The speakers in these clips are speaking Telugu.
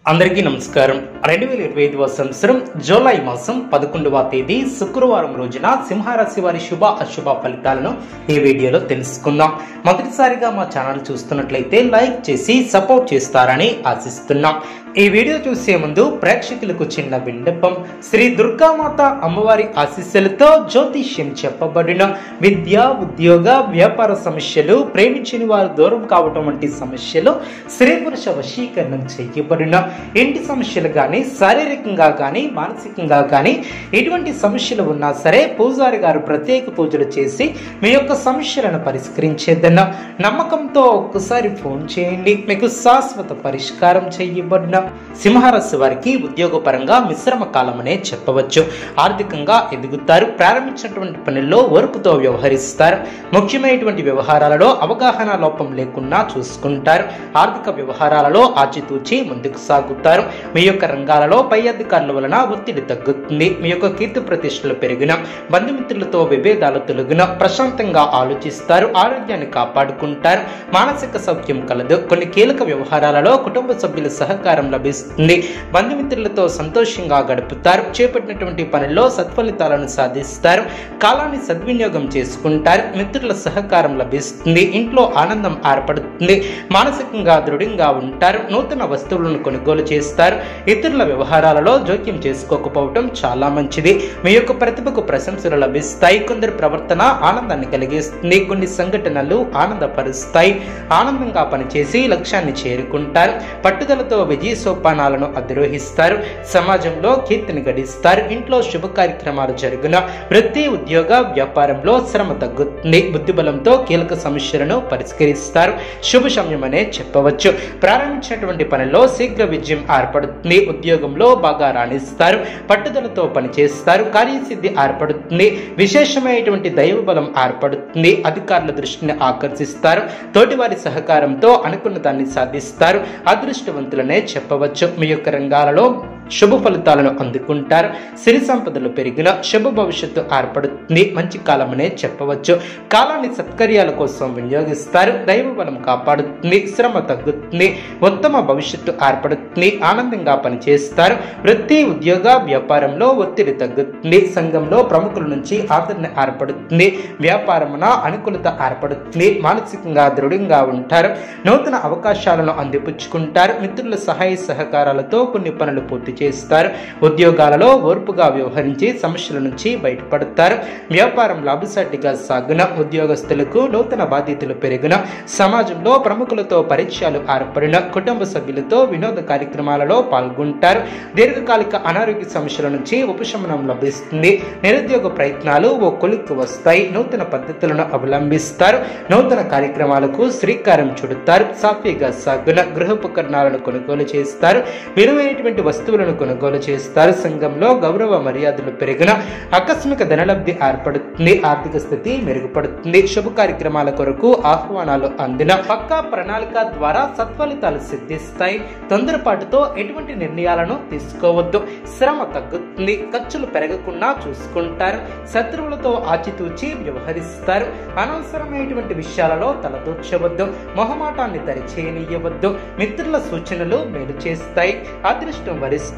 అందరికీ నమస్కారం. 2025 సంవత్సరం జూలై మాసం 11వ తేదీ శుక్రవారం రోజున సింహరాశి వారి శుభ అశుభ ఫలితాలను ఈ వీడియోలో తెలుసుకుందాం. మొదటిసారిగా మా ఛానల్ చూస్తున్నట్లయితే లైక్ చేసి సపోర్ట్ చేస్తారని ఆశిస్తున్నాం. ఈ వీడియో చూసే ముందు ప్రేక్షకులకు చిన్న విన్నపం. శ్రీ దుర్గామాత అమ్మవారి ఆశీస్సులతో జ్యోతిష్యం చెప్పబడిన విద్య, ఉద్యోగ, వ్యాపార సమస్యలు, ప్రేమించిన వారు దూరం కావటం వంటి సమస్యలు, స్త్రీ పురుష వశీకరణం చేయబడిన ఇంటి సమస్యలు కానీ, శారీరకంగా కానీ, మానసికంగా కానీ ఎటువంటి సమస్యలు ఉన్నా సరే పూజారి గారు ప్రత్యేక పూజలు చేసి మీ యొక్క సమస్యలను పరిష్కరించేదన్న నమ్మకంతో ఒక్కసారి ఫోన్ చేయండి. మీకు శాశ్వత పరిష్కారం చేయబడిన సింహరాశి వారికి ఉద్యోగపరంగా మిశ్రమ కాలమనే చెప్పవచ్చు. ఆర్థికంగా ఎదుగుతారు. ప్రారంభించినటువంటి పనుల్లో ఓర్పుతో వ్యవహరిస్తారు. ముఖ్యమైనటువంటి వ్యవహారాలలో అవగాహన లోపం లేకుండా చూసుకుంటారు. ఆర్థిక వ్యవహారాలలో ఆచితూచి ముందుకు సాగుతారు. మీ యొక్క రంగాలలో పై అధికారుల వలన ఒత్తిడి తగ్గుతుంది. మీ యొక్క కీర్తి ప్రతిష్టలు పెరిగిన, బంధుమిత్రులతో విభేదాలు తొలగిన, ప్రశాంతంగా ఆలోచిస్తారు. ఆరోగ్యాన్ని కాపాడుకుంటారు. మానసిక సౌఖ్యం కలదు. కొన్ని కీలక వ్యవహారాలలో కుటుంబ సభ్యుల సహకారం లభిస్తుంది. బంధుమిత్రులతో సంతోషంగా గడుపుతారు. చేపట్టినటువంటి పనుల్లో సత్ఫలితాలను సాధిస్తారు. కాలాన్ని సద్వినియోగం చేసుకుంటారు. మిత్రుల సహకారం లభిస్తుంది. ఇంట్లో ఆనందం ఏర్పడుతుంది. మానసికంగా దృఢంగా ఉంటారు. నూతన వస్తువులను కొనుగోలు చేస్తారు. ఇతరుల వ్యవహారాలలో జోక్యం చేసుకోకపోవటం చాలా మంచిది. మీ యొక్క ప్రతిభకు ప్రశంసలు లభిస్తాయి. కొందరు ప్రవర్తన ఆనందాన్ని కలిగిస్తుంది. కొన్ని సంఘటనలు ఆనందపరుస్తాయి. ఆనందంగా పనిచేసి లక్ష్యాన్ని చేరుకుంటారు. పట్టుదలతో విజయ సోపానాలను అధిరోహిస్తారు. సమాజంలో కీర్తిని గడిస్తారు. ఇంట్లో శుభ కార్యక్రమాలు జరుగున, వృత్తి, ఉద్యోగ, వ్యాపారంలో శ్రమ తగ్గుతుంది. బుద్ధిబలంతో కీలక సమస్యలను పరిష్కరిస్తారు. శుభ సమయమనే చెప్పవచ్చు. ప్రారంభించినటువంటి పనిలో శీఘ్ర విజయం ఏర్పడుతుంది. ఉద్యోగంలో బాగా రాణిస్తారు. పట్టుదలతో పనిచేస్తారు. కార్యసిద్ధి ఏర్పడుతుంది. విశేషమైనటువంటి దైవ బలం ఏర్పడుతుంది. అధికారుల దృష్టిని ఆకర్షిస్తారు. తోటివారి సహకారంతో అనుకున్న దాన్ని సాధిస్తారు. అదృష్టవంతులనే చెప్పవచ్చు. మీ యొక్క రంగాలలో శుభ ఫలితాలను అందుకుంటారు. సిరి సంపదలు పెరిగిన, శుభ భవిష్యత్తు ఏర్పడుతుంది. మంచి కాలమనే చెప్పవచ్చు. కాలాన్ని సత్కార్యాల కోసం వినియోగిస్తారు. దైవ బలం కాపాడుతుంది. శ్రమ తగ్గుతుంది. ఉత్తమ భవిష్యత్తు ఏర్పడుతుంది. ఆనందంగా పనిచేస్తారు. వృత్తి, ఉద్యోగ, వ్యాపారంలో ఒత్తిడి తగ్గుతుంది. సంఘంలో ప్రముఖుల నుంచి ఆదరణ ఏర్పడుతుంది. వ్యాపారమున అనుకూలత ఏర్పడుతుంది. మానసికంగా దృఢంగా ఉంటారు. నూతన అవకాశాలను అందిపుచ్చుకుంటారు. మిత్రుల సహాయ సహకారాలతో కొన్ని పనులు పూర్తి చేస్తారు. ఉద్యోగాలలో ఓర్పుగా వ్యవహరించి సమస్యల నుంచి బయటపడతారు. వ్యాపారం లాభసాటిగా సాగున, ఉద్యోగస్తులకు నూతన బాధ్యతలు పెరిగిన, సమాజంలో ప్రముఖులతో పరిచయాలు ఏర్పడిన, కుటుంబ సభ్యులతో వినోద కార్యక్రమాలలో పాల్గొంటారు. దీర్ఘకాలిక అనారోగ్య సమస్యల నుంచి ఉపశమనం లభిస్తుంది. నిరుద్యోగ ప్రయత్నాలు ఓ కొలిక్కి వస్తాయి. నూతన పద్ధతులను అవలంబిస్తారు. నూతన కార్యక్రమాలకు శ్రీకారం చుడతారు. సాఫీగా సాగున, గృహోపకరణాలను కొనుగోలు చేస్తారు. విలువైనటువంటి వస్తువులను కొనుగోలు చేస్తారు. సంఘంలో గౌరవ మర్యాదలు పెరిగిన, ఆకస్మిక ధనలబ్ధి ఏర్పడుతుంది. ఆర్థిక స్థితి మెరుగుపడుతుంది. శుభ కార్యక్రమాల కొరకు ఆహ్వానాలు అందిన, పక్కా ప్రణాళిక ద్వారా సత్ఫలితాలు సిద్ధిస్తాయి. తొందరపాటుతో ఎటువంటి నిర్ణయాలను తీసుకోవద్దు. శ్రమ తగ్గుతుంది. ఖర్చులు పెరగకుండా చూసుకుంటారు. శత్రువులతో ఆచితూచి వ్యవహరిస్తారు. అనవసరమైనటువంటి విషయాలలో తలదూర్చవద్దు. మొహమాటాన్ని దరిచేయనీయవద్దు. మిత్రుల సూచనలు మేలు చేస్తాయి. అదృష్టం వరిస్తుంది.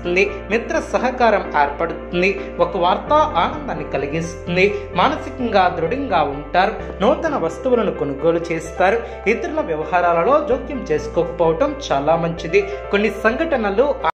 మిత్ర సహకారం ఏర్పడుతుంది. ఒక వార్త ఆనందాన్ని కలిగిస్తుంది. మానసికంగా దృఢంగా ఉంటారు. నూతన వస్తువులను కొనుగోలు చేస్తారు. ఇతరుల వ్యవహారాలలో జోక్యం చేసుకోకపోవటం చాలా మంచిది. కొన్ని సంఘటనలు